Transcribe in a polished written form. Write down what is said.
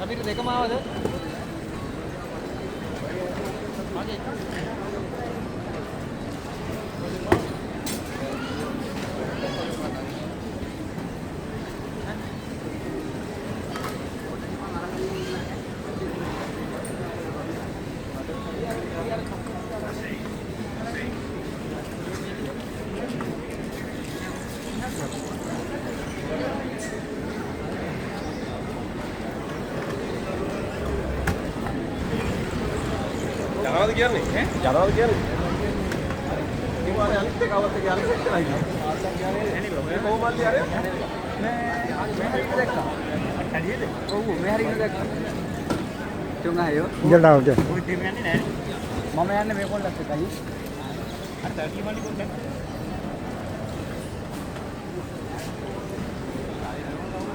අපිට දෙකම ආවද? යනවාද කියන්නේ? යනවාද කියන්නේ? ඉතින් අනිත් එක අවුත් එක යන්නේ නැහැ. ආසක් කියන්නේ නේ කොහොමද යන්නේ? මේ දැක්කා. හරියද? ඔව් මේ හරියට දැක්කා. තුන් ආයෝ. ඉඳලා උඩ. ඔය දෙම යන්නේ නැහැ. මම යන්නේ මේ පොල්ලත් එකයි. අර 30 මල්ලි පොල්ලත්.